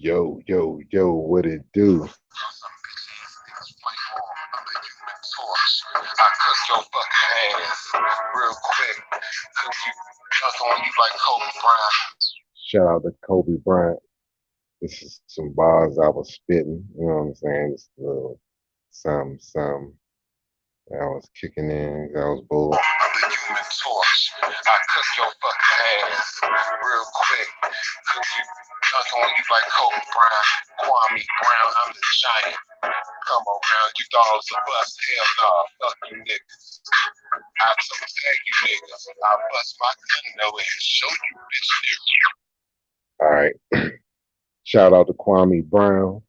Yo, what it do? I cook your fucking ass real quick. Cook you, dunk on you like Kobe Bryant. Shout out to Kobe Bryant. This is some bars I was spitting. You know what I'm saying? Just a little some that I was kicking in. I was bored. I'm the human torch. I cook your fucking ass real quick. Cook you, dunk on you like Kobe Bryant. Kwame Brown, I'm the giant. Come around, you thought I was a bust. Hell nah, fuck you niggas. I told tag you niggas. I bust my gun though and show you bitch niggas. All right. Shout out to Kwame Brown.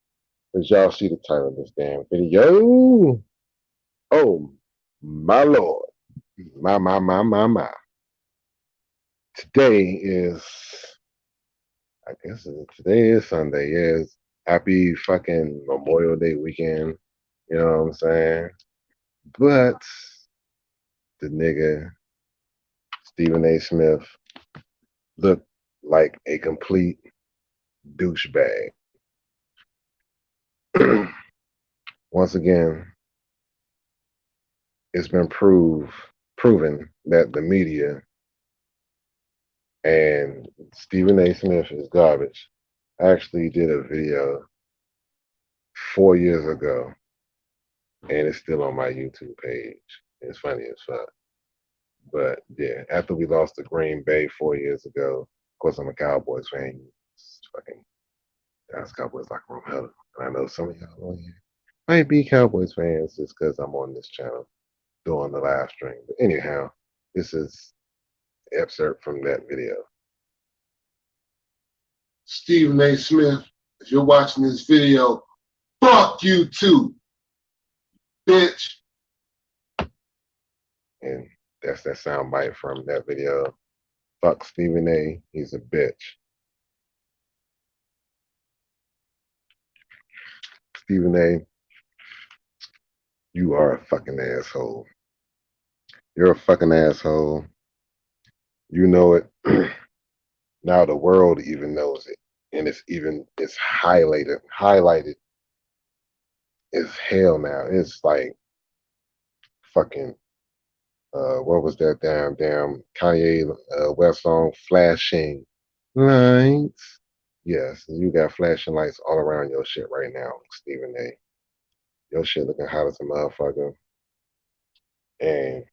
As y'all see the title of this damn video. Oh, my lord. My. Today is, today is Sunday. Yes. Happy fucking Memorial Day weekend. You know what I'm saying? But the nigga, Stephen A. Smith, looked like a complete douchebag. Once again, it's been proven that the media and Stephen A. Smith is garbage. I actually did a video 4 years ago, and it's still on my YouTube page. It's funny as fuck. But yeah, after we lost to Green Bay 4 years ago, of course I'm a Cowboys fan. It's fucking Dallas Cowboys locker room hell. And I know some of y'all on here might be Cowboys fans just because I'm on this channel doing the live stream. But anyhow, this is an excerpt from that video. Stephen A. Smith, if you're watching this video, fuck you too, bitch. And that's that sound bite from that video. Fuck Stephen A. He's a bitch. Stephen A., you are a fucking asshole. You're a fucking asshole. You know it. Now the world even knows it. And it's highlighted as hell now. It's like fucking what was that damn Kanye West song, Flashing Lights? Yes, you got flashing lights all around your shit right now, Stephen A. Your shit looking hot as a motherfucker. And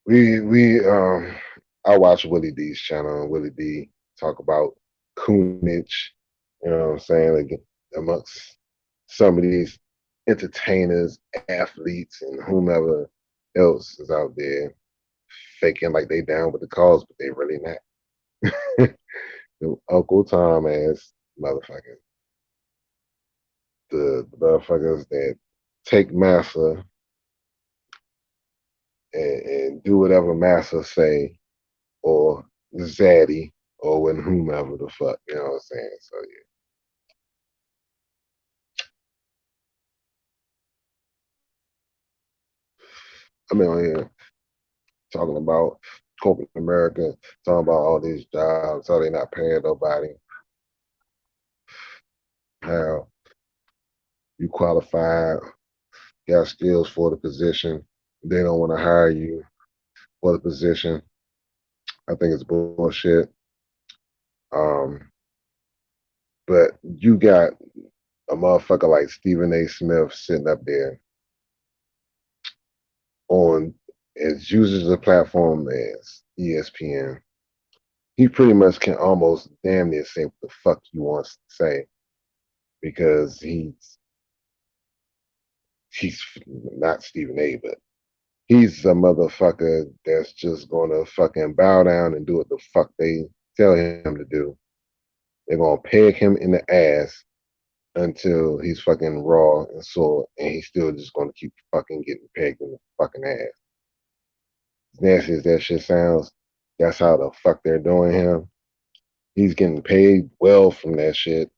we I watch Willie D's channel, and Willie D talk about coonage, you know what I'm saying, like, amongst some of these entertainers, athletes, and whomever else is out there faking like they down with the cause, but they really not. The Uncle Tom ass motherfuckers. The motherfuckers that take massa and do whatever massa say, or Zaddy, or when whomever the fuck, you know what I'm saying? So yeah. I mean, on here talking about corporate America, talking about all these jobs, how they not paying nobody, how you qualified, got skills for the position, they don't want to hire you for the position. I think it's bullshit. Um, but you got a motherfucker like Stephen A. Smith sitting up there on as uses the platform as ESPN. He pretty much can almost damn near say what the fuck he wants to say because he's not Stephen A, but he's a motherfucker that's just gonna fucking bow down and do what the fuck they tell him to do. They're gonna peg him in the ass until he's fucking raw and sore, and he's still just gonna keep fucking getting pegged in the fucking ass. As nasty as that shit sounds, that's how the fuck they're doing him. He's getting paid well from that shit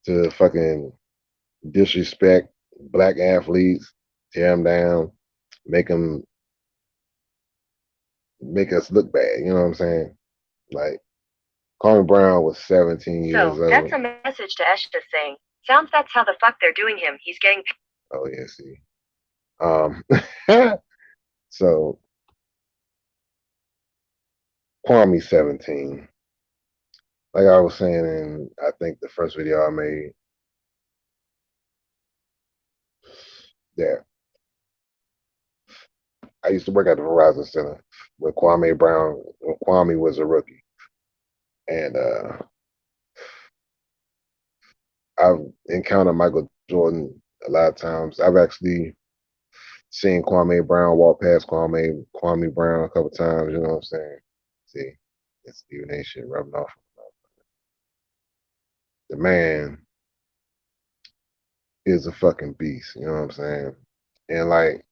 to fucking disrespect black athletes, tear them down, make them make us look bad. You know what I'm saying? Like Kwame Brown was 17 years So, that's old. a message to Esha saying, sounds that's how the fuck they're doing him. He's getting. Oh yeah, see. Um, so Kwame 17. Like I was saying in I think the first video I made, that I used to work at the Verizon Center with Kwame Brown when Kwame was a rookie. And I've encountered Michael Jordan a lot of times. I've actually seen Kwame Brown walk past Kwame Brown a couple times, you know what I'm saying? See, it's Stephen A shit rubbing off. The man is a fucking beast, you know what I'm saying? And like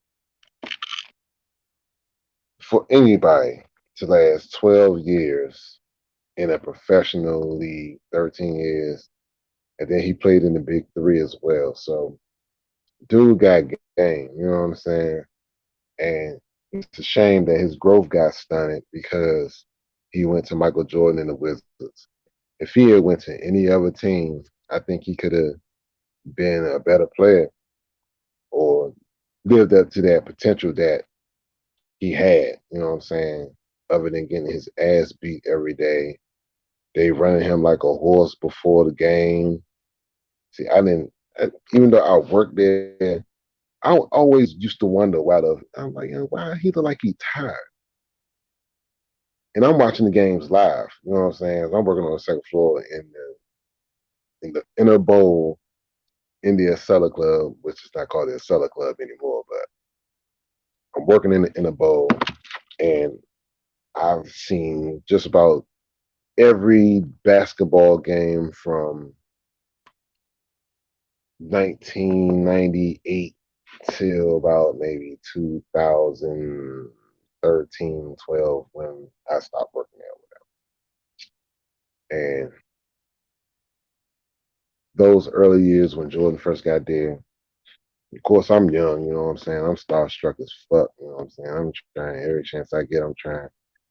for anybody to last 12 years in a professional league, 13 years, and then he played in the big three as well. So dude got game, you know what I'm saying? And it's a shame that his growth got stunted because he went to Michael Jordan and the Wizards. If he had went to any other team, I think he could have been a better player or lived up to that potential that he had, you know what I'm saying? Other than getting his ass beat every day. They running him like a horse before the game. See, I didn't, even though I worked there, I always used to wonder I'm like, why he look like he tired? And I'm watching the games live, you know what I'm saying? I'm working on the second floor in the inner bowl in the Acela Club, which is not called the Acela Club anymore, but I'm working in the inner bowl and I've seen just about every basketball game from 1998 till about maybe 2013, 12 when I stopped working there. And those early years when Jordan first got there, of course, I'm young, you know what I'm saying? I'm starstruck as fuck, you know what I'm saying? I'm trying every chance I get, I'm trying.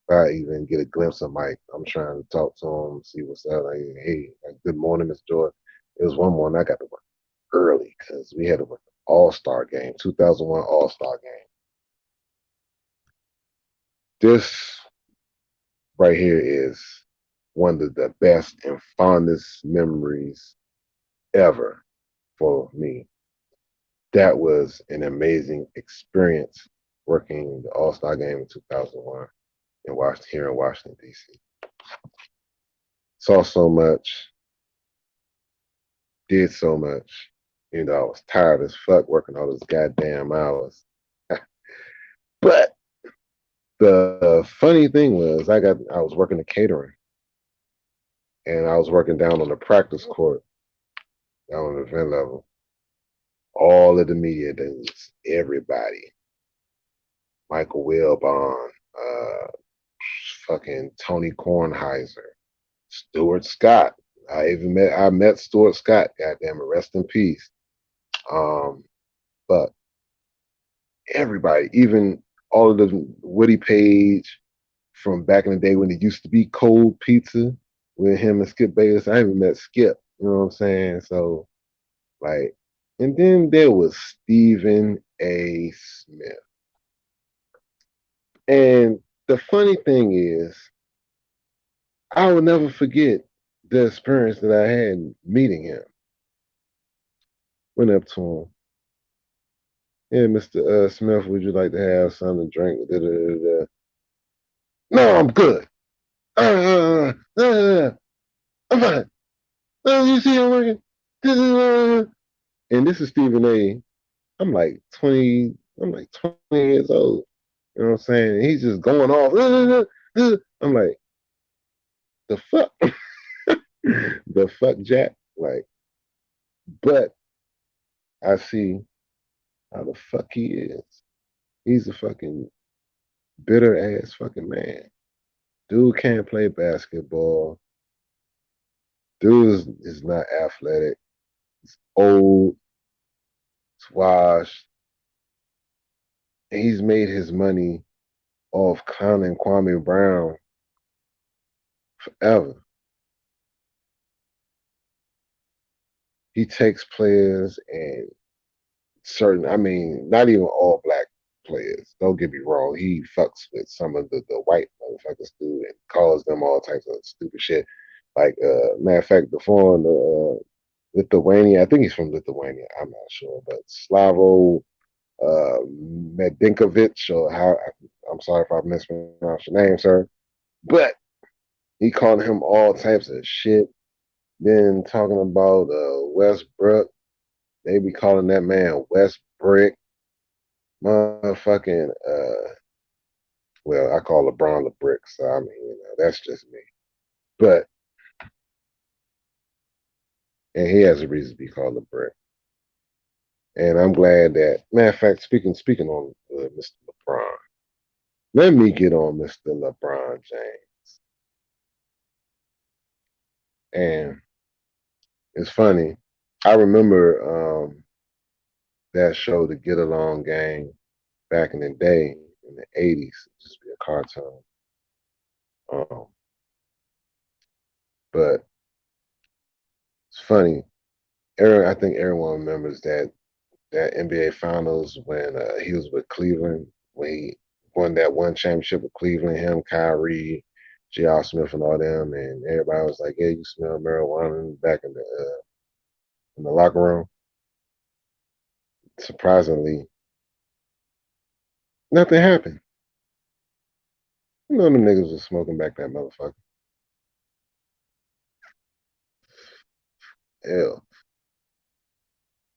If I even get a glimpse of Mike, I'm trying to talk to him, see what's up. Like, hey, like, good morning, Miss Jordan. It was one morning I got to work early because we had to work the All-Star game, 2001 All-Star game. This right here is one of the best and fondest memories ever for me. That was an amazing experience working the All Star game in 2001 and watched here in Washington, D.C. Saw so much, did so much. You know, I was tired as fuck working all those goddamn hours. But the funny thing was, I was working the catering and I was working down on the practice court, down on the event level. All of the media dudes, everybody, Michael Wilbon, fucking Tony Kornheiser, Stuart Scott. I met Stuart Scott. Goddamn it, rest in peace. Um, but everybody, even all of the Woody Page from back in the day when it used to be cold pizza with him and Skip Bayless. I even met Skip. You know what I'm saying? So like, and then there was Stephen A. Smith. And the funny thing is, I will never forget the experience that I had meeting him. Went up to him. Yeah, Mr. Smith, would you like to have something to drink? Da, da, da, da. No, I'm good. I'm fine. You see I'm working? And this is Stephen A. I'm like 20, I'm like 20 years old. You know what I'm saying? He's just going off. I'm like, the fuck? The fuck, Jack? Like, but I see how the fuck he is. He's a fucking bitter ass fucking man. Dude can't play basketball. Dude is not athletic. He's old, washed, and he's made his money off clowning Kwame Brown forever. he takes players and certain, I mean, not even all black players. Don't get me wrong. He fucks with some of the white motherfuckers too and calls them all types of stupid shit. Like, matter of fact, the foreign, Lithuania, I think he's from Lithuania. I'm not sure, but Slavo Medinkovic, or how, I'm sorry if I mispronounced your name, sir, but he called him all types of shit. Then talking about Westbrook, they be calling that man Westbrick, motherfucking. Well, I call LeBron the brick, so I mean, that's just me. But and he has a reason to be called the brick. And I'm glad that, matter of fact, speaking on Mr. LeBron, let me get on Mr. LeBron James. And it's funny. I remember that show, The Get Along Gang, back in the day in the '80s. It used to be a cartoon. Um, but it's funny. I think everyone remembers that NBA Finals when he was with Cleveland, when he won that one championship with Cleveland, him, Kyrie, J.R. Smith, and all them, and everybody was like, "Yeah, you smell marijuana back in the locker room." Surprisingly, nothing happened. You know, them niggas was smoking back that motherfucker. Hell,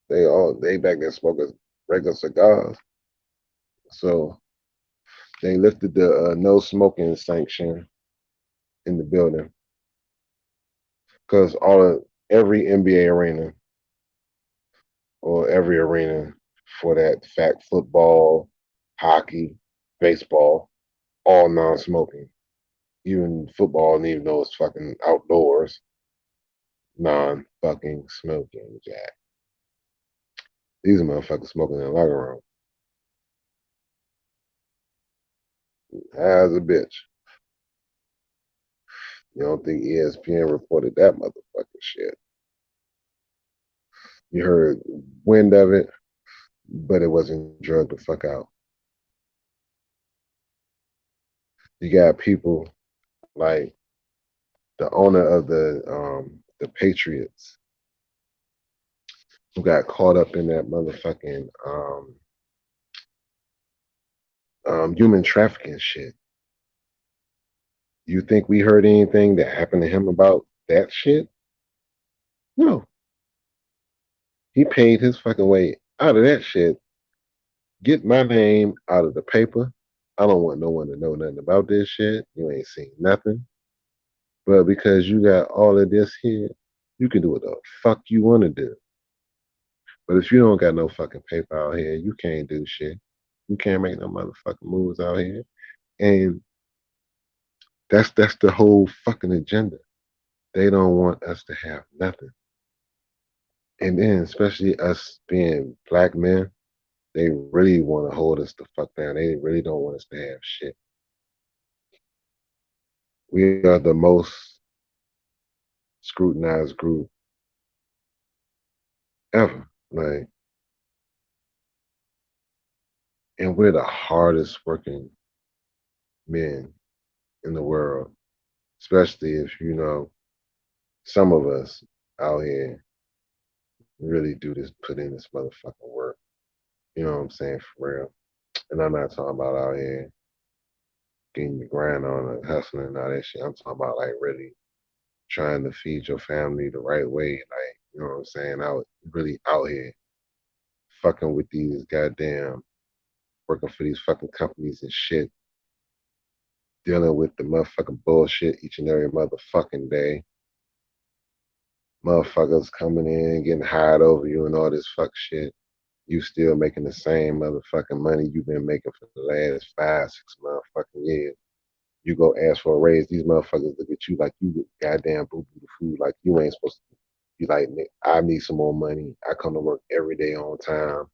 they back there smoking regular cigars. So they lifted the no smoking sanction in the building because every NBA arena or every arena for that fact, football, hockey, baseball, all non-smoking. Even football, even though it's fucking outdoors, non-fucking smoking, Jack. These motherfuckers smoking in the locker room. As a bitch. You don't think ESPN reported that motherfucking shit? You heard wind of it, but it wasn't drugged the fuck out. You got people like the owner of the Patriots who got caught up in that motherfucking human trafficking shit. You think we heard anything that happened to him about that shit? No. He paid his fucking way out of that shit. Get my name out of the paper. I don't want no one to know nothing about this shit. You ain't seen nothing. But because you got all of this here, you can do what the fuck you want to do. But if you don't got no fucking paper out here, you can't do shit. You can't make no motherfucking moves out here. And that's the whole fucking agenda. They don't want us to have nothing. And then, especially us being black men, they really want to hold us the fuck down. They really don't want us to have shit. We are the most scrutinized group ever. Like, and we're the hardest working men in the world, especially if you know some of us out here really do this, put in this motherfucking work. You know what I'm saying? For real. And I'm not talking about out here getting your grind on and hustling and all that shit. I'm talking about like really trying to feed your family the right way. Like, you know what I'm saying? Out really out here fucking with these goddamn working for these fucking companies and shit, dealing with the motherfucking bullshit each and every motherfucking day. Motherfuckers coming in, getting hired over you and all this fuck shit. You still making the same motherfucking money you've been making for the last 5, 6 motherfucking years. You go ask for a raise, these motherfuckers look at you like you goddamn boo boo the food, like you ain't supposed to be like, I need some more money. I come to work every day on time.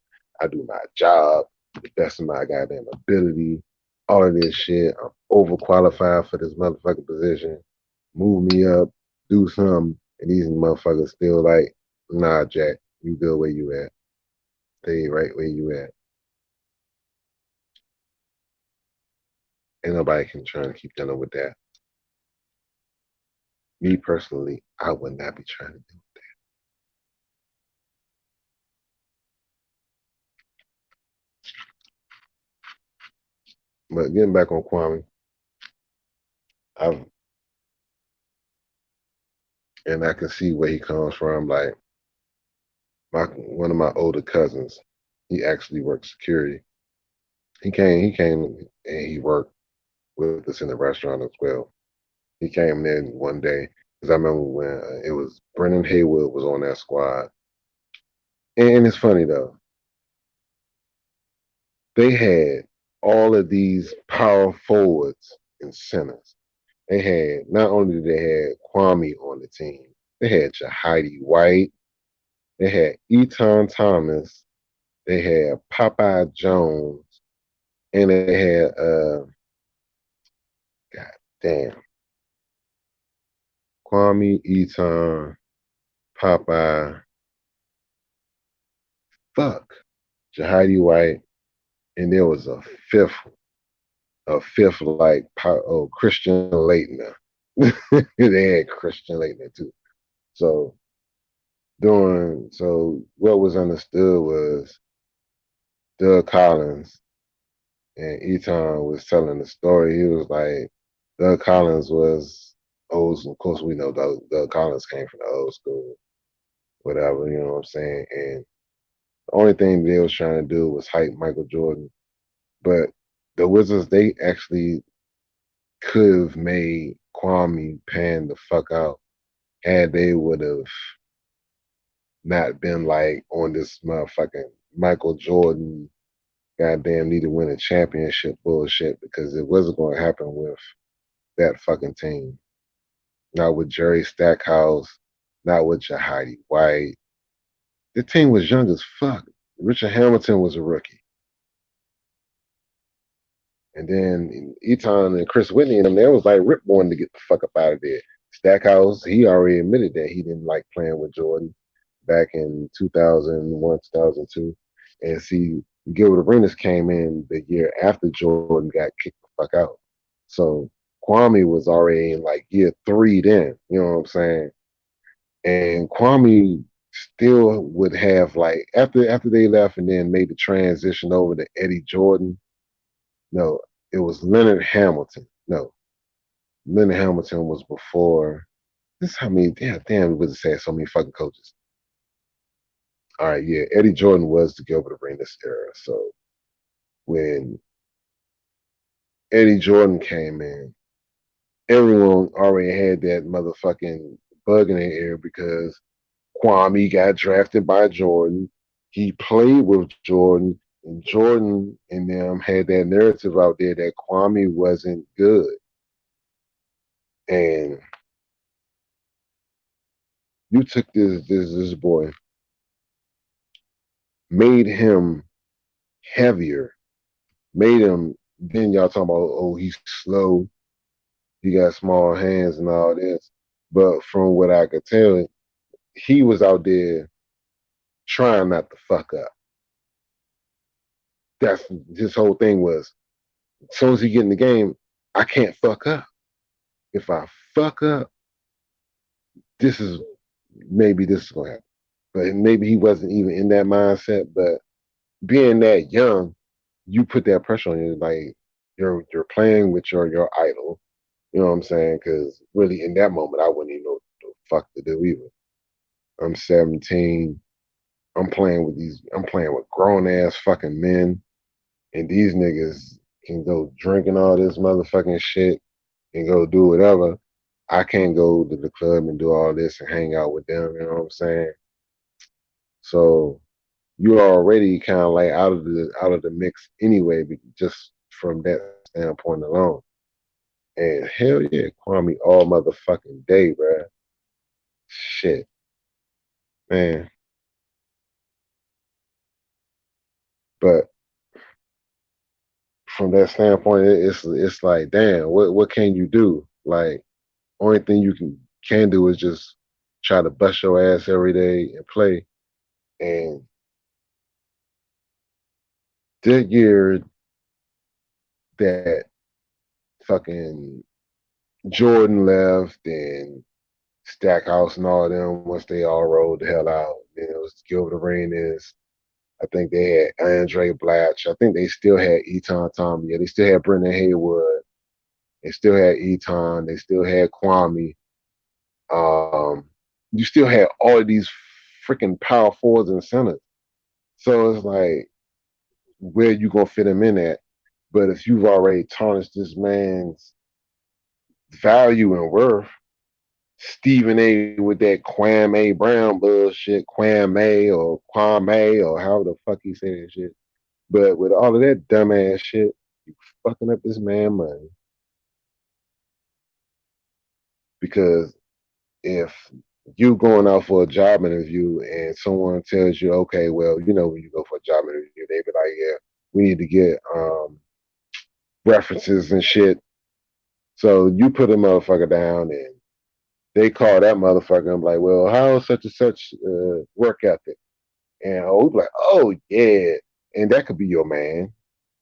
I do my job to the best of my goddamn ability. All of this shit. I'm overqualified for this motherfucking position. Move me up, do something. And these motherfuckers still like, Nah, Jack, you good where you at. Stay right where you at. Ain't nobody can try to keep dealing with that. Me personally, I would not be trying to do that. But getting back on Kwame, I've and I can see where he comes from. Like one of my older cousins, he actually worked security. He came and he worked with us in the restaurant as well. He came in one day because I remember when it was Brennan Haywood was on that squad. And it's funny though, they had all of these power forwards and centers. They had not only did they had Kwame on the team, they had Jahidi White, they had Eton Thomas, they had Popeye Jones, and they had God damn Kwame, Eton, Popeye, fuck Jahidi White, and there was a fifth like Christian Leitner. They had Christian Leitner too. So what was understood was Doug Collins and Eton was telling the story. He was like, Doug Collins was old. Of course, we know Doug Collins came from the old school, whatever. You know what I'm saying? And the only thing they was trying to do was hype Michael Jordan. But the Wizards, they actually could have made Kwame pan the fuck out had they would have not been like on this motherfucking Michael Jordan goddamn need to win a championship bullshit because it wasn't going to happen with that fucking team. Not with Jerry Stackhouse, not with Jahidi White. The team was young as fuck. Richard Hamilton was a rookie. And then Eton and Chris Whitney and them, they was like Rip wanted to get the fuck up out of there. Stackhouse, he already admitted that he didn't like playing with Jordan back in 2001, 2002. And see, Gilbert Arenas came in the year after Jordan got kicked the fuck out. So Kwame was already in like year three then, you know what I'm saying? And Kwame still would have like after they left and then made the transition over to Eddie Jordan. No, it was Leonard Hamilton. No, Leonard Hamilton was before. This is how many damn we was saying so many fucking coaches. All right, yeah, Eddie Jordan was the Gilbert Arenas era. So when Eddie Jordan came in, everyone already had that motherfucking bug in their ear because Kwame got drafted by Jordan. He played with Jordan, and Jordan and them had that narrative out there that Kwame wasn't good. And you took this boy, made him heavier, made him. Then y'all talking about, oh, he's slow, he got small hands and all this. But from what I could tell, he was out there trying not to fuck up. That's his whole thing was. As soon as he get in the game, I can't fuck up. If I fuck up, this is this is gonna happen. But maybe he wasn't even in that mindset. But being that young, you put that pressure on you. Like you're playing with your idol. You know what I'm saying? Because really, in that moment, I wouldn't even know what the fuck to do either. I'm 17. I'm playing with grown ass fucking men, and these niggas can go drinking all this motherfucking shit and go do whatever. I can't go to the club and do all this and hang out with them. You know what I'm saying? So you're already kind of like out of the mix anyway, just from that standpoint alone. And hell yeah, Kwame all motherfucking day, bro. Shit, man. But from that standpoint, it's like, damn, what can you do? Like, only thing you can do is just try to bust your ass every day and play. And that year that fucking Jordan left and Stackhouse and all them, once they all rolled the hell out, then it was Gilbert Arenas. I think they had Andre Blatch. I think they still had Eton Tommy. Yeah, they still had Brendan Haywood. They still had Eton. They still had Kwame. Um, you still had all of these freaking power forwards and centers. So it's like, where you gonna fit him in at? But if you've already tarnished this man's value and worth, Stephen A with that Kwame Brown bullshit, Kwame or however the fuck he say that shit. But with all of that dumbass shit, you fucking up this man money. Because if you going out for a job interview and someone tells you, okay, well, you know, when you go for a job interview, they be like, yeah, we need to get references and shit. So you put a motherfucker down and they call that motherfucker and be like, well, how's such and such work ethic? And oh, like, oh yeah, and that could be your man.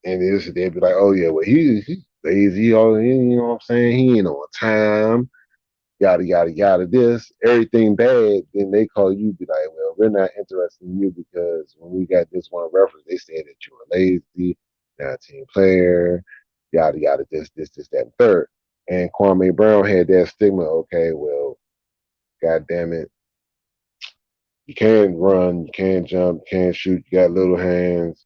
And they'd be like, oh yeah, well he's lazy, all you know what I'm saying? He ain't on time, yada yada yada. This everything bad. Then they call you, be like, well, we're not interested in you because when we got this one reference, they said that you were lazy, not a team player, yada yada. This, that, and third. And Kwame Brown had that stigma. Okay, well, god damn it, you can't run, you can't jump, you can't shoot, you got little hands.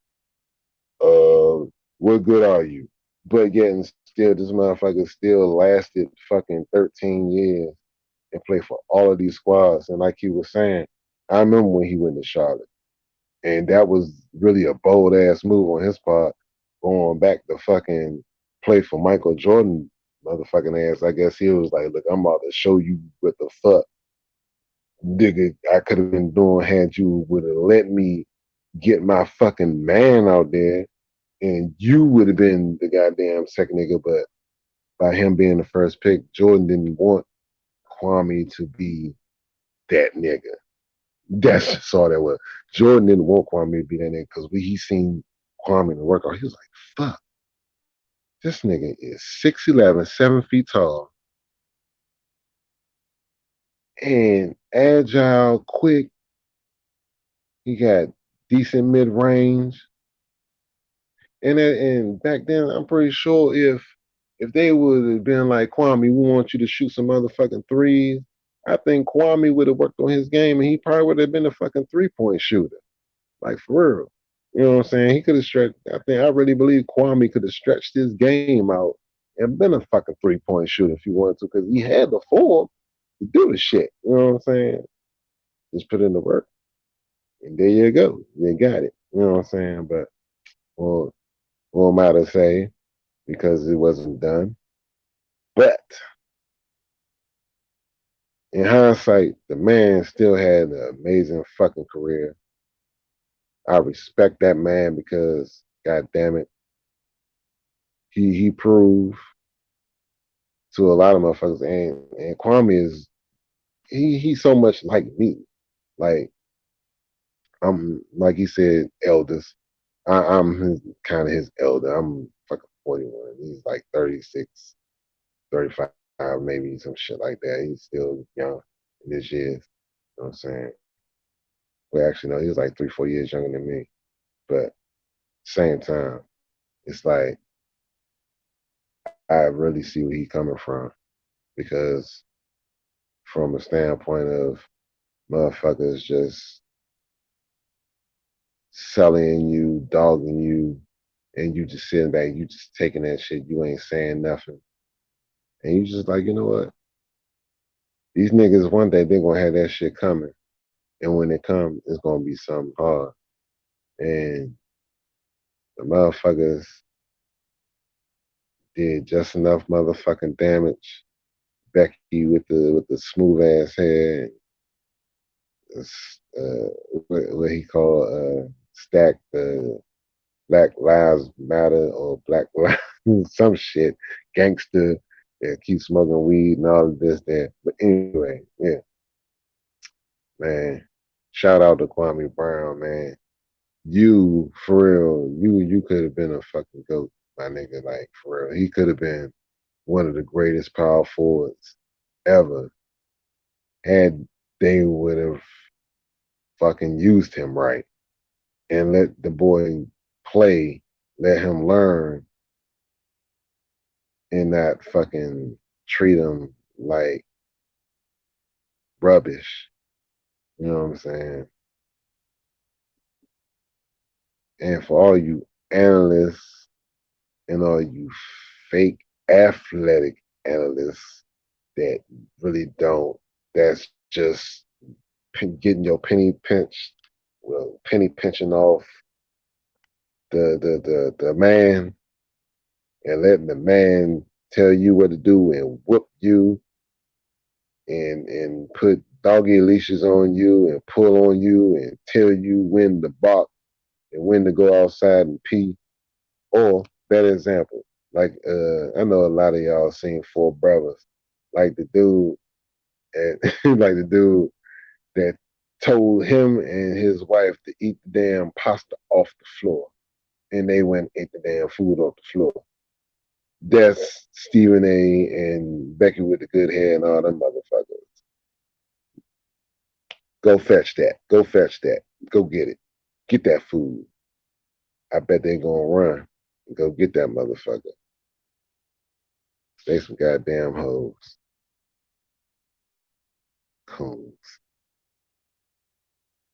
What good are you? But yet and still, this motherfucker still lasted fucking 13 years and played for all of these squads. And like he was saying, I remember when he went to Charlotte, and that was really a bold ass move on his part, going back to fucking play for Michael Jordan, motherfucking ass. I guess he was like, look, I'm about to show you what the fuck, nigga, I could have been doing had you would have let me get my fucking man out there, and you would have been the goddamn second nigga. But by him being the first pick, Jordan didn't want Kwame to be that nigga. That's all that was. Jordan didn't want Kwame to be that nigga because he seen Kwame in the workout. He was like, fuck, this nigga is 6'11", 7 feet tall, and agile, quick. He got decent mid range. And back then, I'm pretty sure if they would have been like, Kwame, we want you to shoot some motherfucking threes, I think Kwame would have worked on his game and he probably would have been a fucking 3-point shooter. Like for real. You know what I'm saying? He could have stretched. I really believe Kwame could have stretched his game out and been a fucking 3-point shooter if he wanted to, because he had the form to do the shit. You know what I'm saying? Just put in the work. And there you go. You got it. You know what I'm saying? But well, what am I to say? Because it wasn't done. But in hindsight, the man still had an amazing fucking career. I respect that man because, god damn it, he proved to a lot of motherfuckers. And Kwame is he's so much like me. Like I'm like he said, eldest. I'm kind of his elder. I'm fucking 41. He's like 36, 35, maybe some shit like that. He's still young in his years. You know what I'm saying? Well, actually, no, he was like 3, 4 years younger than me. But same time, it's like I really see where he's coming from because from a standpoint of motherfuckers just selling you, dogging you, and you just sitting back, you just taking that shit, you ain't saying nothing. And you just like, you know what? These niggas one day they're gonna have that shit coming. And when it comes, it's gonna be something hard. And the motherfuckers did just enough motherfucking damage. Becky with the smooth ass hair, uh, what he called stack the Black Lives Matter or Black Lives some shit, gangster that keep smoking weed and all of this there. But anyway, yeah. Man, shout out to Kwame Brown, man. You for real, you could have been a fucking goat, my nigga. Like for real, he could have been one of the greatest power forwards ever had they would have fucking used him right and let the boy play, let him learn, and not fucking treat him like rubbish. You know what I'm saying? And for all you analysts and all you fake athletic analysts that really don't, that's just getting your penny pinched, well, penny pinching off the man and letting the man tell you what to do and whoop you and put doggy leashes on you and pull on you and tell you when to bark and when to go outside and pee. Or better example, like I know a lot of y'all seen Four Brothers, like the dude and like the dude that told him and his wife to eat the damn pasta off the floor. And they went and ate the damn food off the floor. That's Stephen A. and Becky with the good hair and all them motherfuckers. Go fetch that. Go fetch that. Go get it. Get that food. I bet they gonna run and go get that motherfucker. They some goddamn hoes. Coons.